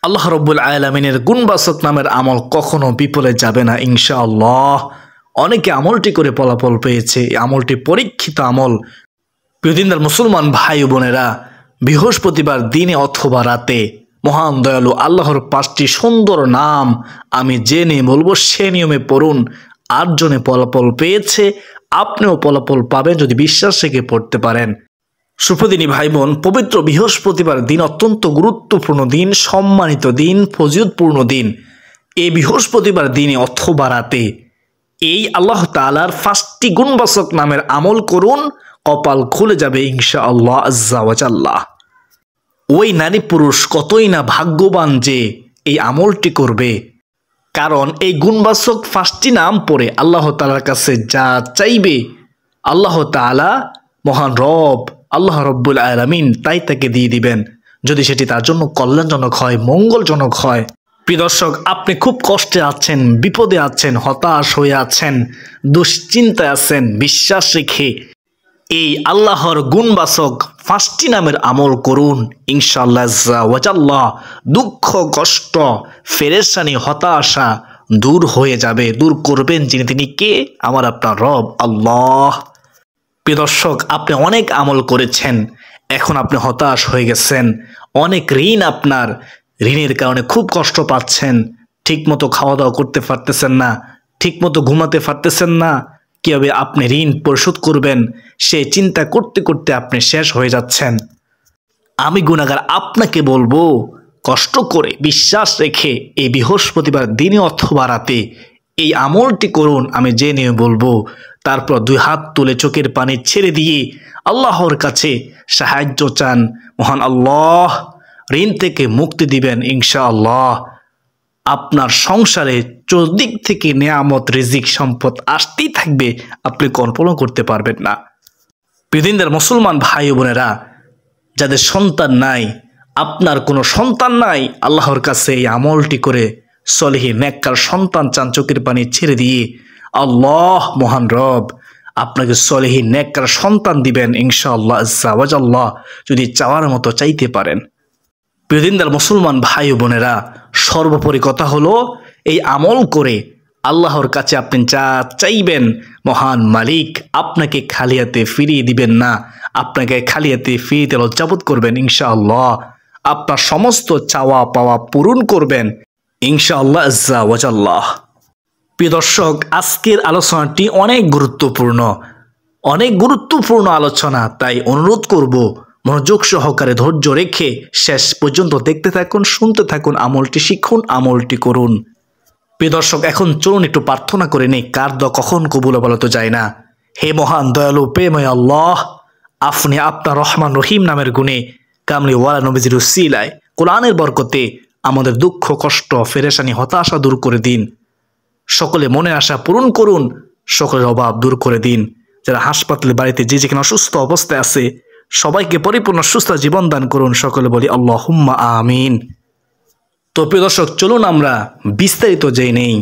আল্লাহ রব্বুল আলামিনের গুণবাচক নামের আমল কখনো বিফলে যাবে না ইনশাআল্লাহ। অনেকে আমলটি করে ফলাফল পেয়েছে। এই আমলটি পরীক্ষিত আমল। প্রিয়দিনদার মুসলমান ভাই বোনেরা, বৃহস্পতিবার দিনে অথবা রাতে মহান দয়ালু আল্লাহর 5টি সুন্দর নাম আমি যে নিয়ে বলবো সে নিয়মে পড়ুন। 8 জনে ফলাফল পেয়েছে, আপনিও ফলাফল পাবেন যদি বিশ্বাস রেখে পড়তে পারেন। সুপ্রদিনী ভাই বোন, পবিত্র বৃহস্পতিবার দিন অত্যন্ত গুরুত্বপূর্ণ দিন, সম্মানিত দিন, ফজিলতপূর্ণ দিন। এই বৃহস্পতিবার দিনে অথবা রাতে এই আল্লাহ তাআলার 5টি গুণবাচক নামের আমল করুন, কপাল খুলে যাবে ইনশাআল্লাহ আজ্জা ওয়া জাল্লা। ওই নারী পুরুষ কতই না ভাগ্যবান যে এই আমলটি করবে, কারণ এই গুণবাচক 5টি নাম পড়ে আল্লাহ তাআলার কাছে যা চাইবে আল্লাহ তাআলা মহান রব আল্লাহ রব্বুল আলামিন তাই তাকে দিয়ে দিবেন, যদি সেটি তার জন্য কল্যাণজনক হয়, মঙ্গলজনক হয়। প্রিয় দর্শক, আপনি খুব কষ্টে আছেন, বিপদে আছেন, হতাশ হয়ে আছেন, দুশ্চিন্তায় আছেন, বিশ্বাস রেখে এই আল্লাহর গুণবাচক 5টি নামের আমল করুন ইনশাআল্লাহ আজ্জা ওয়া জাল্লা। দুঃখ, কষ্ট, পেরেশানি, হতাশা দূর হয়ে যাবে। দূর করবেন যিনি, তিনি কে? আমার আপনার রব আল্লাহ। প্রিয় দর্শক, আপনি অনেক আমল করেছেন, এখন আপনি হতাশ হয়ে গেছেন। অনেক ঋণ, আপনার ঋণের কারণে খুব কষ্ট পাচ্ছেন। ঠিকমতো খাওয়া দাওয়া করতে পারতেছেন না, ঠিকমতো ঘুমাতে পারতেছেন না, কীভাবে আপনি ঋণ পরিশোধ করবেন সে চিন্তা করতে করতে আপনি শেষ হয়ে যাচ্ছেন। আমি গুনাহগার আপনাকে বলবো, কষ্ট করে বিশ্বাস রেখে এই বৃহস্পতিবার দিনে অথবা রাতে এই আমলটি করুন আমি যে নিয়ে বলবো। তারপর 2 হাত তুলে চোখের পানি ছেড়ে দিয়ে আল্লাহর কাছে সাহায্য চান। মহান আল্লাহ ঋণ থেকে মুক্তি দিবেন ইনশাআল্লাহ। আপনার সংসারে চতুর্দিক থেকে নিয়ামত, রিজিক, সম্পদ আসতেই থাকবে, আপনি কল্পনা করতে পারবেন না। প্রিয়দিনদার মুসলমান ভাই বোনেরা, যাদের সন্তান নাই, আপনার কোনো সন্তান নাই, আল্লাহর কাছে এই আমলটি করে সলিহি নেককার সন্তান চান, চোখের পানি ছেড়ে দিয়ে আল্লাহ মহান রব আপনাকে সলিহি নেককার সন্তান দিবেন ইনশাআল্লাহ আজ্জা ওয়া জাল্লা, যদি চাওয়ার মতো চাইতে পারেন। প্রিয়দিনদার মুসলমান ভাই বোনেরা, সর্বোপরি কথা হলো এই আমল করে আল্লাহর কাছে আপনি যা চাইবেন মহান মালিক আপনাকে খালি হাতে ফিরিয়ে দিবেন না, আপনাকে খালি হাতে ফিরিয়ে লজ্জাবোধ করবেন ইনশাআল্লাহ। আপনার সমস্ত চাওয়া পাওয়া পূরণ করবেন ইনশাআল্লাহ আজ্জা ওয়া জাল্লা। প্রিয় দর্শক, আজকের আলোচনাটি অনেক গুরুত্বপূর্ণ আলোচনা, তাই অনুরোধ করব মনোযোগ সহকারে ধৈর্য রেখে শেষ পর্যন্ত দেখতে থাকুন, শুনতে থাকুন, আমলটি শিখুন, আমলটি করুন। প্রিয় দর্শক, এখন চলুন একটু প্রার্থনা করে নেই। কার দোয়া কখন কবুল বলা তো যায় না। হে মহান দয়ালু প্রেময় আল্লাহ, আপনি আপনার রহমান রহিম নামের গুণে কামলি ওয়ালা নবীজির উসিলায় কোরআনের বরকতে আমাদের দুঃখ, কষ্ট, পেরেশানি, হতাশা দূর করে দিন। সকলে মনে আশা পূরণ করুন, সকলের অভাব দূর করে দিন। যারা হাসপাতালে, বাড়িতে যে যেখানে অসুস্থ অবস্থায় আছে সবাইকে পরিপূর্ণ সুস্থ জীবন দান করুন। সকলে বলি আল্লাহুম্মা আমিন। তো প্রিয় দর্শক, চলুন আমরা বিস্তারিত জেনে নেই।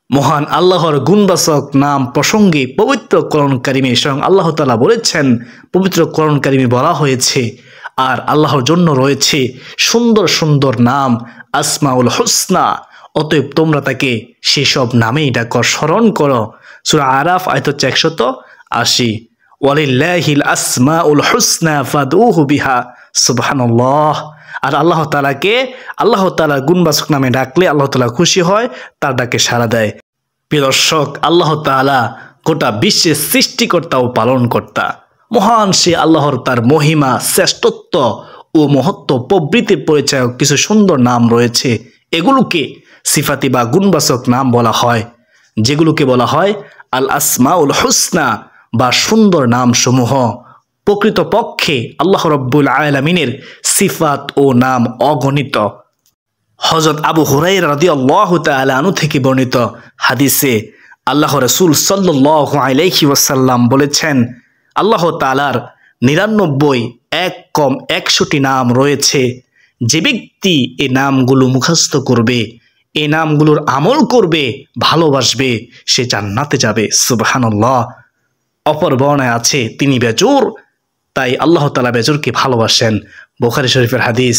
মহান আল্লাহর গুণবাচক নাম প্রসঙ্গে পবিত্র কোরআন কারিমে স্বয়ং আল্লাহ তাআলা বলেছেন, পবিত্র কোরআন কারিমে বলা হয়েছে আর আল্লাহর জন্য রয়েছে সুন্দর সুন্দর নাম, আসমাউল হুসনা। অতএব তোমরা তাকে সেসব নামেই ডাকো, স্মরণ করো। সূরা আরাফ আয়াত 180। ওয়ালিল্লাহিল আসমাউল হুসনা ফাদউহু বিহা, সুবহানাল্লাহ। আর আল্লাহ তাআলার গুণবাচক নামে ডাকলে আল্লাহ তাআলা খুশি হয়, তার ডাকে সাড়া দেয়। প্রিয় দর্শক, আল্লাহ তাআলা গোটা বিশ্বের সৃষ্টিকর্তা ও পালনকর্তা। মহান সে আল্লাহর, তার মহিমা, শ্রেষ্ঠত্ব ও মহত্ব প্রবৃত্তির পরিচয়ক কিছু সুন্দর নাম রয়েছে। এগুলোকে সিফাতি বা গুণবাচক নাম বলা হয়, যেগুলোকে বলা হয় আল আসমাউল হুসনা বা সুন্দর নাম সমূহ। প্রকৃতপক্ষে আল্লাহ রব্বুল আলামিনের সিফাত ও নাম অগণিত। হযরত আবু হুরায়রা রাদিয়াল্লাহু তাআলা আনহু থেকে বর্ণিত হাদিসে আল্লাহ রাসূল সাল্লাল্লাহু আলাইহি ওয়াসাল্লাম বলেছেন, আল্লাহ তাআলার 99 এক কম 100টি নাম রয়েছে। যে ব্যক্তি এই নামগুলো মুখস্থ করবে, এই নামগুলোর আমল করবে, ভালোবাসবে, সে জান্নাতে যাবে। সুবহানাল্লাহ। অপর বর্ণায় আছে তিনি বেজোর, তাই আল্লাহ তাআলা বেজোরকে ভালোবাসেন। বুখারী শরীফের হাদিস,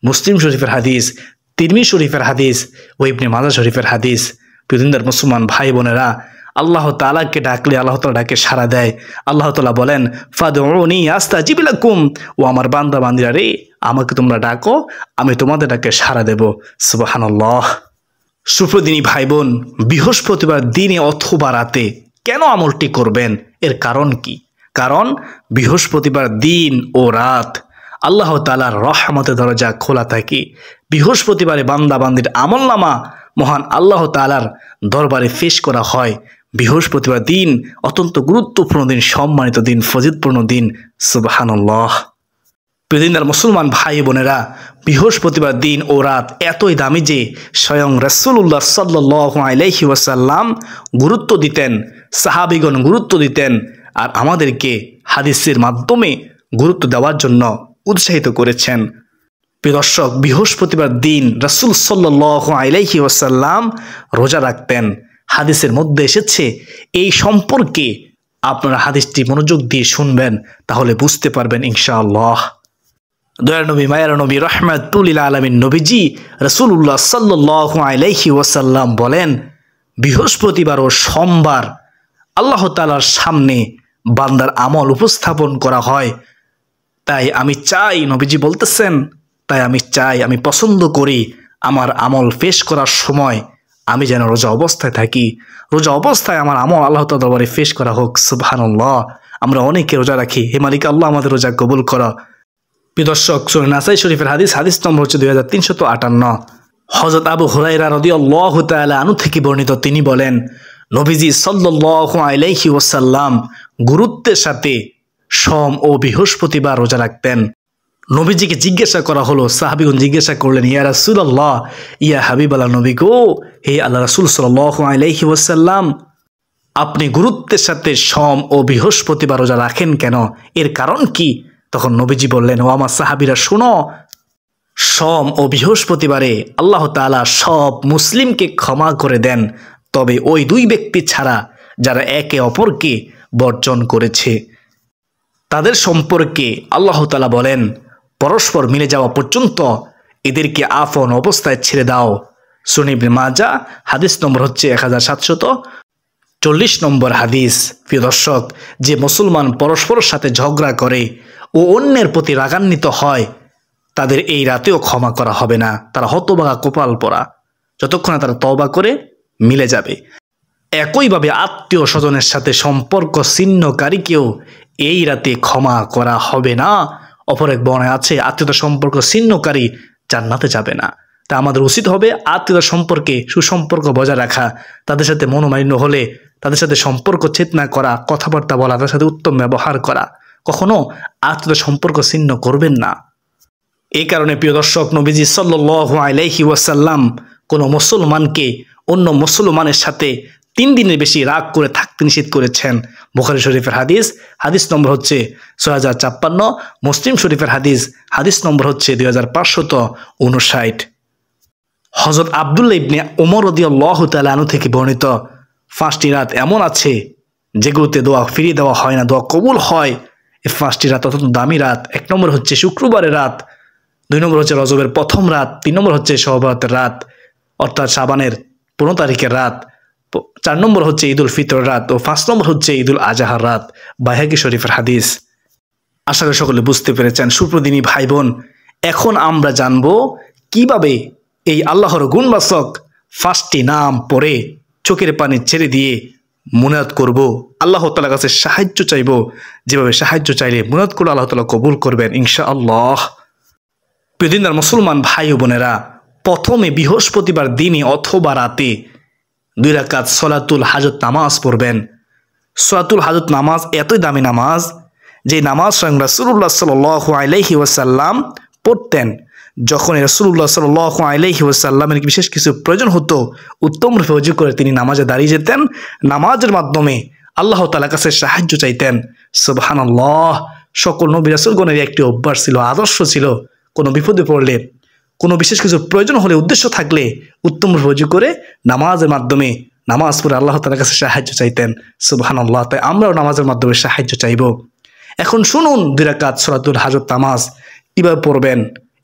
মুসলিম শরীফের হাদিস, তিরমিজি শরীফের হাদিস ও ইবনে মাজাহ শরীফের হাদিস। প্রিয়দিনদার মুসলমান ভাই বোনেরা, আল্লাহ তাআলাকে ডাকলে আল্লাহ তাআলা ডাকে সাড়া দেয়। আল্লাহ তাআলা বলেন, ফাদউনি আস্তাজিব লাকুম, ও আমার বান্দা বান্দিরা রে, আমাকে তোমরা ডাকো, আমি তোমাদের ডাকে সাড়া দেব। সুবহানাল্লাহ। সুপ্রদিনী ভাই বোন, বৃহস্পতিবার দিনে অথবা রাতে কেন আমলটি করবেন? এর কারণ কি? কারণ বৃহস্পতিবার দিন ও রাত আল্লাহ তাআলার রহমতের দরজা খোলা থাকে। বৃহস্পতিবারে বান্দা বান্দির আমলনামা মহান আল্লাহ তাআলার দরবারে পেশ করা হয়। বৃহস্পতিবার দিন অত্যন্ত গুরুত্বপূর্ণ দিন, সম্মানিত দিন, ফজিলতপূর্ণ দিন। সুবহানাল্লাহ। প্রিয়দিনদার মুসলমান ভাই বোনেরা, বৃহস্পতিবার দিন ও রাত এতই দামি যে স্বয়ং রাসূলুল্লাহ সাল্লাল্লাহু আলাইহি ওয়াসাল্লাম গুরুত্ব দিতেন, সাহাবীগণ গুরুত্ব দিতেন, আর আমাদেরকে হাদিসের মাধ্যমে গুরুত্ব দেওয়ার জন্য উৎসাহিত করেছেন। প্রিয় দর্শক, বৃহস্পতিবার দিন রাসূল সাল্লাল্লাহু আলাইহি ওয়াসাল্লাম রোজা রাখতেন। হাদিসের মধ্যে এসেছে, এই সম্পর্কে আপনারা হাদিসটি মনোযোগ দিয়ে শুনবেন, তাহলে বুঝতে পারবেন ইনশাআল্লাহ। দয়ার নবী, মায়ার নবী, রাহমাতুল লিল আলামিন নবীজি রাসূলুল্লাহ সাল্লাল্লাহু আলাইহি ওয়াসাল্লাম বলেন, বৃহস্পতিবার ও সোমবার আল্লাহ তাআলার সামনে বান্দার আমল উপস্থাপন করা হয়। তাই আমি চাই, নবীজি বলতেছেন, তাই আমি চাই, আমি পছন্দ করি আমার আমল পেশ করার সময় আমি যেন রোজা অবস্থায় থাকি, রোজা অবস্থায় আমার আমল আল্লাহ তাআলার দরবারে পেশ করা হোক। সুবহানাল্লাহ। আমরা অনেকে রোজা রাখি, হে মালিক আল্লাহ আমাদের রোজা কবুল করো। প্রিয় দর্শক, সূরা নাসাই শরীফের হাদিস, হাদিস নম্বর হচ্ছে 2358। হযরত আবু হুরায়রা রাদিয়াল্লাহু তাআলা আনহু থেকে বর্ণিত, তিনি বলেন, নবীজি সাল্লাল্লাহু আলাইহি ওয়াসাল্লাম গুরুত্বের সাথে সোম ও বৃহস্পতিবার রোজা রাখতেন। নবীজিকে জিজ্ঞাসা করা হলো, সাহাবীগণ জিজ্ঞাসা করলেন, ইয়া রাসূলুল্লাহ, ইয়া হাবিবাল্লাহ নবী গো, হে আল্লাহ রাসূল সাল্লাল্লাহু আলাইহি ওয়াসাল্লাম, আপনি গুরুত্বের সাথে সোম ও বৃহস্পতিবার রোজা রাখেন কেন? এর কারণ কি? তখন নবীজি বললেন, ও আমার সাহাবীরা শোনো, সোম ও বৃহস্পতিবারে আল্লাহ তাআলা সব মুসলিমকে ক্ষমা করে দেন, তবে ওই দুই ব্যক্তি ছাড়া যারা একে অপরকে বর্জন করেছে। তাদের সম্পর্কে আল্লাহ তাআলা বলেন, পরস্পর মিলে যাওয়া পর্যন্ত এদেরকে আফন অবস্থায় ছেড়ে দাও। সুনান ইবনে মাজাহ, হাদিস নম্বর হচ্ছে 1740 নম্বর হাদিস। প্রিয় দর্শক, যে মুসলমান পরস্পরের সাথে ঝগড়া করে ও অন্যের প্রতি রাগান্বিত হয়, তাদের এই রাতেও ক্ষমা করা হবে না। তারা হতভাগা, কপাল পরা, যতক্ষণ না তারা তওবা করে মিলে যাবে। একইভাবে আত্মীয় স্বজনের সাথে সম্পর্ক ছিন্নকারীকেও এই রাতে ক্ষমা করা হবে না। অপর এক বর্ণনায় আছে, আত্মীয়তা সম্পর্ক ছিন্নকারী জান্নাতে যাবে না। তা আমাদের উচিত হবে আত্মীয়তা সম্পর্কে সুসম্পর্ক বজায় রাখা, তাদের সাথে মনোমালিন্য হলে তাদের সাথে সম্পর্ক ছেদ না করা, কথাবার্তা বলা, তাদের সাথে উত্তম ব্যবহার করা, কখনো আত্মীয়তা সম্পর্ক ছিন্ন করবেন না। এই কারণে প্রিয় দর্শক, নবীজি সাল্লাল্লাহু আলাইহি ওয়াসাল্লাম কোনো মুসলমানকে অন্য মুসলমানের সাথে 3 দিনের বেশি রাগ করে থাকতে নিষেধ করেছেন। বুখারী শরীফের হাদিস, হাদিস নম্বর হচ্ছে 6056, মুসলিম শরীফের হাদিস, হাদিস নম্বর হচ্ছে 2559। হযরত আব্দুল্লাহ ইবনে ওমর রাদিয়াল্লাহু তাআলা আনহু থেকে বর্ণিত, 5টি রাত এমন আছে যেগুলোতে দোয়া ফিরিয়ে দেওয়া হয় না, দোয়া কবুল হয়। এই 5টি রাত অত্যন্ত দামি রাত। 1 নম্বর হচ্ছে শুক্রবারের রাত, 2 নম্বর হচ্ছে রজবের প্রথম রাত, 3 নম্বর হচ্ছে শওবরাতের রাত অর্থাৎ শাবানের 15 তারিখের রাত, 4 নম্বর হচ্ছে ঈদুল ফিতর রাত ও 5 নম্বর হচ্ছে ঈদুল আজহার রাত। বাইহাকী শরীফের হাদিস। আশা করি সকলে বুঝতে পেরেছেন। সুপ্রদিনী ভাই বোন, এখন আমরা জানবো কিভাবে এই আল্লাহর গুণবাচক 5টি নাম পড়ে চোখের পানি ছেড়ে দিয়ে মুনাত করব, আল্লাহ তাআলার কাছে সাহায্য চাইব। যেভাবে সাহায্য চাইলে মুনাত করলে আল্লাহ তাআলা কবুল করবেন ইনশাআল্লাহ। প্রিয়দিনদার মুসলমান ভাই ও বোনেরা, প্রথমে বৃহস্পতিবার দিনে অথবা রাতে 2 রাকাত সলাতুল হাজত নামাজ পড়বেন। সলাতুল হাজত নামাজ এতই দামি নামাজ যে নামাজ স্বয়ং রাসূলুল্লাহ সাল্লাল্লাহু আলাইহি ওয়াসাল্লাম পড়তেন। যখন রাসূলুল্লাহ সাল্লাল্লাহু আলাইহি ওয়াসাল্লামের বিশেষ কিছু প্রয়োজন হতো, উত্তম রূপে ওযু করে তিনি নামাজে দাঁড়িয়ে যেতেন, নামাজের মাধ্যমে আল্লাহ তাআলার কাছে সাহায্য চাইতেন। সুবহানাল্লাহ। সকল নবী রাসূলগণের একটি অভ্যাস ছিল, আদর্শ ছিল, কোনো বিপদে পড়লে, কোনো বিশেষ কিছু প্রয়োজন হলে, উদ্দেশ্য থাকলে উত্তম রূপে ওযু করে নামাজের মাধ্যমে নামাজ পড়ে আল্লাহ তাআলার কাছে সাহায্য চাইতেন। সুবহানাল্লাহ। তাই আমরাও নামাজের মাধ্যমে সাহায্য চাইব। এখন শুনুন 2 রাকাত সলাতুল হাজত নামাজ কিভাবে পড়বেন।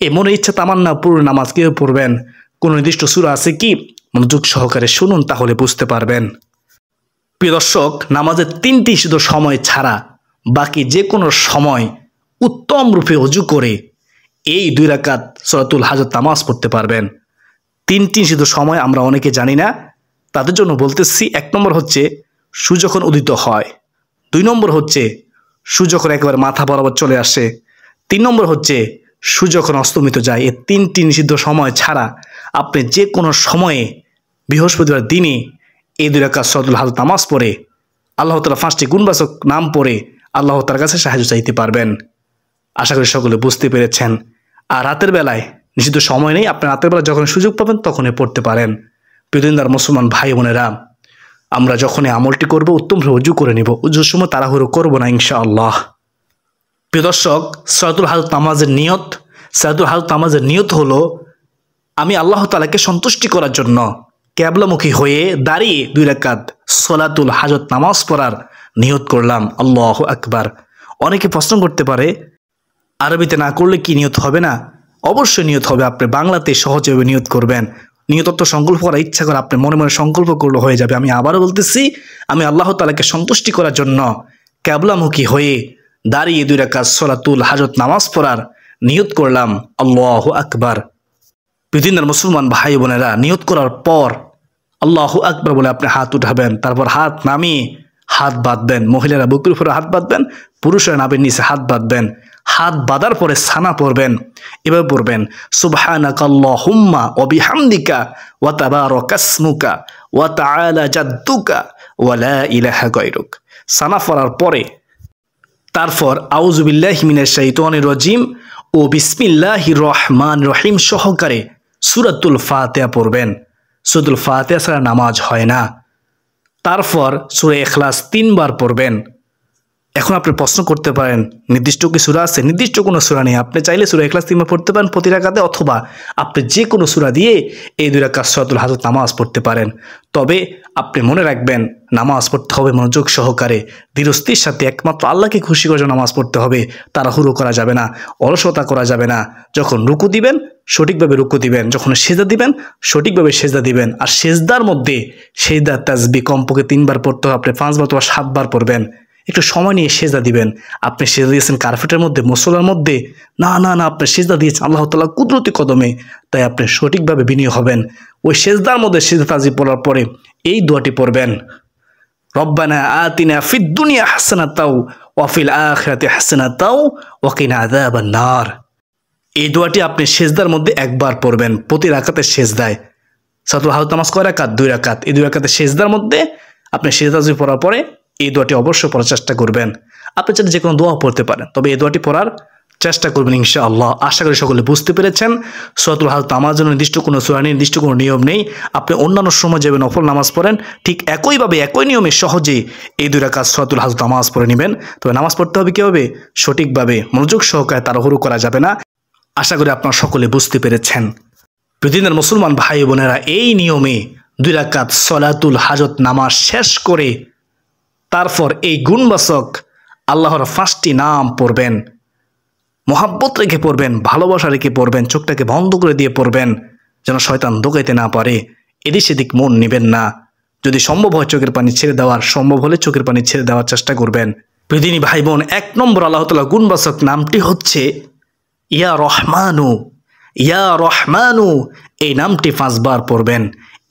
এই মনে ইচ্ছা তামান্না পুরো নামাজ কিভাবে পড়বেন কোনো নির্দিষ্ট সূরা আছে কি? মনোযোগ সহকারে শুনুন, তাহলে বুঝতে পারবেন। প্রিয় দর্শক, নামাজের 3টি শুধু সময় ছাড়া বাকি যে কোনো সময় উত্তম রূপে ওযু করে এই 2 রাকাত সূরাতুল হাজত নামাজ পড়তে পারবেন। 3টি শুধু সময় আমরা অনেকে জানি না, তাদের জন্য বলতেছি। 1 নম্বর হচ্ছে সূর্য যখন উদিত হয়, 2 নম্বর হচ্ছে সূর্য যখন একেবারে মাথা বরাবর চলে আসে, 3 নম্বর হচ্ছে সূর্য যখন অস্তমিত যায়। এই 3টি নিষিদ্ধ সময় ছাড়া আপনি যে কোনো সময়ে বৃহস্পতিবার দিনে এই 2 রাকাত সূরাতুল হাজত নামাজ পড়ে আল্লাহ তাআলা 5টি গুণবাচক নাম পড়ে আল্লাহ তাআলার কাছে সাহায্য চাইতে পারবেন। আশা করি সকলে বুঝতে পেরেছেন। আর রাতের বেলায় নিষিদ্ধ সময় নেই, আপনি রাতের বেলা যখন সুযোগ পাবেন তখনই পড়তে পারেন। প্রিয়দিনদার মুসলমান ভাই বোনেরা, আমরা যখনই আমলটি করব উত্তমভাবে ওযু করে নিব, ওযুর সময় তাড়াহুড়ো করব না ইনশাআল্লাহ। প্রিয় দর্শক, সূরাতুল হাজত নামাজের নিয়ত, সূরাতুল হাজত নামাজের নিয়ত হলো আমি আল্লাহ তাআলাকে সন্তুষ্টি করার জন্য কিবলামুখী হয়ে দাঁড়িয়ে 2 রাকাত সলাতুল হাজত নামাজ পড়ার নিয়ত করলাম। আল্লাহু আকবার। অনেকে প্রশ্ন করতে পারে আরবিতে না করলে কি নিয়ত হবে না? অবশ্যই নিয়ত হবে। আপনি বাংলাতে সহজভাবে নিয়ত করবেন। নিয়ত তো সংকল্প করার ইচ্ছা করে আপনি মনে মনে সংকল্প করলে হয়ে যাবে। আমি আবারও বলতেছি, আমি আল্লাহ তাআলাকে সন্তুষ্টি করার জন্য কিবলামুখী হয়ে দাঁড়িয়ে 2 রাকাত সলাতুল হাজত নামাজ পড়ার নিয়ত করলাম। আল্লাহু আকবার। পৃথিবীর মুসলমান ভাই বোনেরা, নিয়ত করার পর আল্লাহু আকবার বলে আপনি হাত উঠাবেন, তারপর হাত নামিয়ে হাত বাঁধবেন। মহিলারা বুকের উপরে হাত বাঁধবেন, পুরুষরা নাভির নিচে হাত বাঁধবেন। হাত বাঁধার পরে সানা পড়বেন, এভাবে পড়বেন সুবহানাকাল্লাহুম্মা ওয়া বিহামদিকা ওয়া তাবারাকা ইসমুকা ওয়া তাআলা জাদ্দুকা ওয়া লা ইলাহা গায়রুক। সানা পড়ার পরে তারপর আউযু বিল্লাহি মিনাশ শাইতানির রাজিম ও বিসমিল্লাহির রহমানির রহিম সহকারে সূরাতুল ফাতিহা পড়বেন। সূরাতুল ফাতিহা ছাড়া নামাজ হয় না। তারপর সূরা ইখলাস 3 বার পড়বেন। এখন আপনি প্রশ্ন করতে পারেন নির্দিষ্ট কি সূরা আছে? নির্দিষ্ট কোনো সূরা নেই। আপনি চাইলে সূরা ইখলাস 3 বার পড়তে পারেন প্রতি রাকাতে, অথবা আপনি যে কোনো সূরা দিয়ে এই 2 রাকাত সূরাতুল হাজত নামাজ পড়তে পারেন। তবে আপনি মনে রাখবেন, নামাজ পড়তে হবে মনোযোগ সহকারে, ধীরস্থির সাথে। একমাত্র আল্লাহকে খুশি করার জন্য নামাজ পড়তে হবে। তাড়াহুড়ো করা যাবে না, অলসতা করা যাবে না। যখন রুকু দিবেন সঠিকভাবে রুকু দিবেন, যখন সেজদা দিবেন সঠিকভাবে সেজদা দিবেন। আর সেজদার মধ্যে সেজদার তাসবিহ কমপক্ষে 3 বার পড়তে হবে। আপনি 5 বার অথবা 7 বার পড়বেন। একটু সময় নিয়ে সেজদা দিবেন। আপনি সেজদা দিয়েছেন কার্পেটের মধ্যে, মুসল্লার মধ্যে, না না না, আপনি সেজদা দিয়েছেন আল্লাহ তাআলা কুদরতি কদমে, তাই আপনি সঠিকভাবে বিনিয়োগ হবেন। ওই সেজদার মধ্যে সেজদা তাসবিহ পড়ার পরে এই দোয়াটি পড়বেন, রব্বানা আতিনা ফিদ দুনিয়া হাসানাতাও ওয়া ফিল আখিরাতি হাসানাতাও ওয়া কিনা আযাবান নার। এই দোয়াটি আপনি সেজদার মধ্যে একবার পড়বেন প্রতি রাকাতের সেজদায়। সূরাতুল হাজত নামাজ কয় রাকাত? 2 রাকাত। এই 2 রাকাতের সেজদার মধ্যে আপনি সেজদা তাসবিহ পড়ার পরে এই দোয়াটি অবশ্যই পড়ার চেষ্টা করবেন। আপনি চাইলে যে কোনো দোয়া পড়তে পারেন, তবে এই দোয়াটি পড়ার চেষ্টা করবেন ইনশাআল্লাহ। আশা করি সকলে বুঝতে পেরেছেন। সূরাতুল হাজত নামাজ জন্য নির্দিষ্ট কোনো সূরা নেই, নির্দিষ্ট কোনো নিয়ম নেই। আপনি অন্যান্য সময় যেভাবে নফল নামাজ পড়েন ঠিক একইভাবে একই নিয়মে সহজেই এই 2 রাকাত সূরাতুল হাজত নামাজ পড়ে নেবেন। তবে নামাজ পড়তে হবে কীভাবে? সঠিকভাবে, মনোযোগ সহকারে, তাড়াহুড়ো করা যাবে না। আশা করি আপনারা সকলে বুঝতে পেরেছেন। পৃথিবীর মুসলমান ভাই বোনেরা, এই নিয়মে 2 রাকাত সলাতুল হাজত নামাজ শেষ করে তারপর এই গুণবাচক আল্লাহর 5টি নাম পড়বেন। মোহাব্বত রেখে পড়বেন, ভালোবাসা রেখে পড়বেন, চোখটাকে বন্ধ করে দিয়ে পড়বেন যেন শয়তান ধোঁকাইতে না পারে। এদিক সেদিক মন নেবেন না। যদি সম্ভব হয় চোখের পানি ছেড়ে দেওয়ার, সম্ভব হলে চোখের পানি ছেড়ে দেওয়ার চেষ্টা করবেন। প্রিয়দিনী ভাই বোন, 1 নম্বর আল্লাহ তাআলা গুণবাচক নামটি হচ্ছে ইয়া রহমানু। ইয়া রহমানু এই নামটি 5 বার পড়বেন।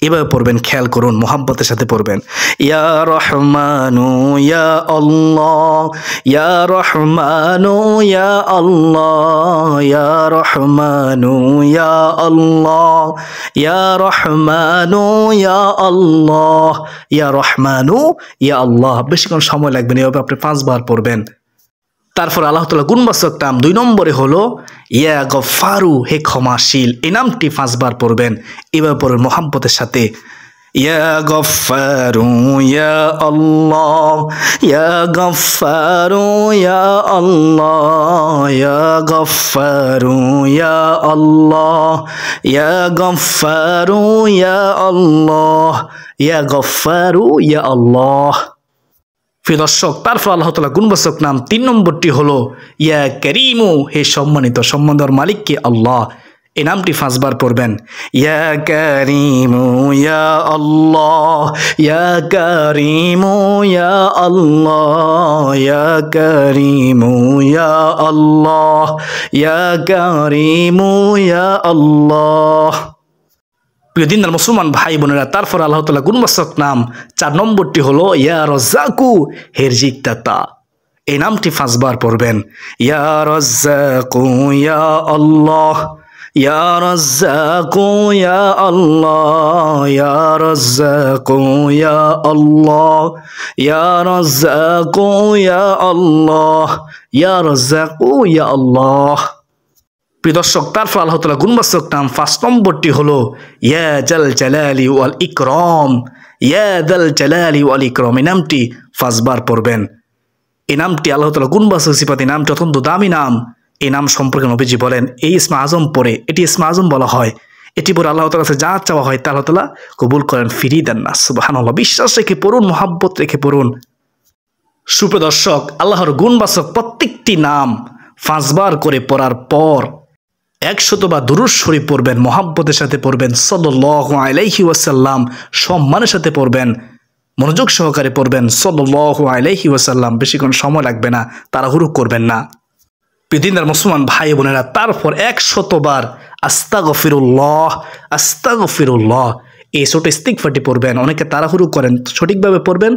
এভাবে পড়বেন, খেয়াল করুন, মোহাব্বতের সাথে পড়বেন। ইয়া রহমানু ইয়া আল্লাহ, ইয়া রহমানু ইয়া আল্লাহ, ইয়া রহমানু ইয়া আল্লাহ, ইয়া রহমানু ইয়া আল্লাহ, ইয়া রহমানু ইয়া আল্লাহ। বেশিক্ষণ সময় লাগবে না, এভাবে আপনি 5 বার পড়বেন। তারপর আল্লাহ তাআলা গুণবাচক নাম 2 নম্বরে হলো ইয়া গফফারু, হে ক্ষমাশীল। এই নামটি 5 বার পড়বেন। এভাবে পড়বেন মোহাব্বতের সাথে, ইয়া গফফারু ইয়া আল্লাহ, ইয়া গফফারু ইয়া আল্লাহ, ইয়া গফফারু ইয়া আল্লাহ, ইয়া গফফারু ইয়া আল্লাহ, ইয়া গফফারু ইয়া আল্লাহ। প্রিয় দর্শক, তারপর আল্লাহ তাআলা গুণবাচক নাম 3 নম্বরটি হলো ইয়া কারীমু, হে সম্মানিত, সম্মান দেওয়ার মালিককে আল্লাহ। এই নামটি 5 বার পড়বেন। ইয়া কারিমু ইয়া আল্লাহ, ইয়া কারিমু ইয়া আল্লাহ, ইয়া কারিমু ইয়া আল্লাহ, ইয়া কারিমু ইয়া আল্লাহ। প্রিয় দিনদার মুসলমান ভাই বোনেরা, তারপর আল্লাহ তাআলা গুণবাচক নাম 4 নম্বরটি হলো ইয়া রাজ্জাকু, হে রিজিকদাতা। এই নামটি 5 বার পড়বেন। ইয়া রাজ্জাকু ইয়া আল্লাহ, ইয়া রাজ্জাকু ইয়া আল্লাহ, ইয়া রাজ্জাকু ইয়া আল্লাহ, ইয়া রাজ্জাকু ইয়া আল্লাহ, ইয়া রাজ্জাকু ইয়া আল্লাহ। প্রিয় দর্শক, তারপর আল্লাহ তাআলা গুণবাচক নাম 5 নম্বরটি হলো ইয়া জাল জালালি ওয়াল ইকরাম, ইয়া জাল জালালি ওয়াল ইকরাম। এই নামটি 5 বার পড়বেন। এই নামটি আল্লাহ তাআলা গুণবাচক সিফাত, এই নামটি অত্যন্ত দামি নাম। এই নাম সম্পর্কে নবীজি বলেন, এই ইসমে আজম পড়ে, এটি ইসমে আজম বলা হয়, এটি পরে আল্লাহ তাআলার কাছে যা চাওয়া হয় তা আল্লাহ তাআলা কবুল করেন, ফিরিয়ে দেন না। সুবহানাল্লাহ। বিশ্বাস রেখে পড়ুন, মহাব্বত রেখে পড়ুন। সুপ্রিয় দর্শক, আল্লাহর গুণবাচক প্রত্যেকটি নাম 5 বার করে পড়ার পর 100 বার দুরূদ শরীফ পড়বেন, মহাব্বতের সাথে পড়বেন, সাল্লাল্লাহু আলাইহি ওয়াসাল্লাম সম্মানের সাথে পড়বেন, মনোযোগ সহকারে পড়বেন, সাল্লাল্লাহু আলাইহি ওয়াসাল্লাম। বেশিক্ষণ সময় লাগবে না, তাড়াহুড়ো করবেন না। প্রিয় দিনদার মুসলমান ভাই বোনেরা, তারপর 100 বার আস্তাগফিরুল্লাহ, আস্তাগফিরুল্লাহ, এই ছোট ইস্তিগফারটি পড়বেন। অনেকে তাড়াহুড়ো করেন, সঠিকভাবে পড়বেন,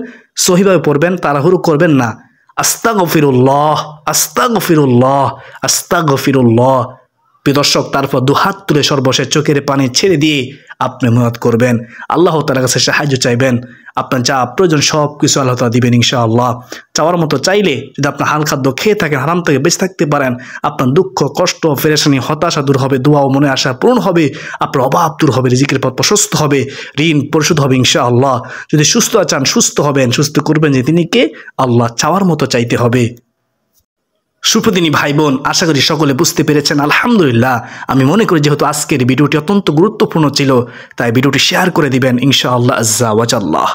সহিভাবে পড়বেন, তাড়াহুড়ো করবেন না। আস্তাগফিরুল্লাহ, আস্তাগফিরুল্লাহ, আস্তাগফিরুল্লাহ। প্রিয় দর্শক, তারপর 2 হাত তুলে সর্বশেষ চোখের পানি ছেড়ে দিয়ে আপনি মুনাজাত করবেন, আল্লাহ তাআলার কাছে সাহায্য চাইবেন। আপনার যা প্রয়োজন সব কিছু আল্লাহ তাআলা দিবেন ইনশাআল্লাহ। চাওয়ার মতো চাইলে যদি আপনার হাল খাদ্য খেয়ে থাকেন, হারাম থেকে বেঁচে থাকতে পারেন, আপনার দুঃখ কষ্ট পেরেশানি হতাশা দূর হবে, দোয়া ও মনে আশা পূরণ হবে, আপনার অভাব দূর হবে, রিজিকের পথ প্রশস্ত হবে, ঋণ পরিশোধ হবে ইনশাআল্লাহ। যদি সুস্থ চান সুস্থ হবেন, সুস্থ করবেন যে তিনি কে, আল্লাহ। চাওয়ার মতো চাইতে হবে। সুপ্রদিনী ভাই বোন, আশা করি সকলে বুঝতে পেরেছেন। আলহামদুলিল্লাহ। আমি মনে করি যেহেতু আজকের ভিডিওটি অত্যন্ত গুরুত্বপূর্ণ ছিল, তাই ভিডিওটি শেয়ার করে দিবেন ইনশাআল্লাহ আজ্জা ওয়া জাল্লাহ।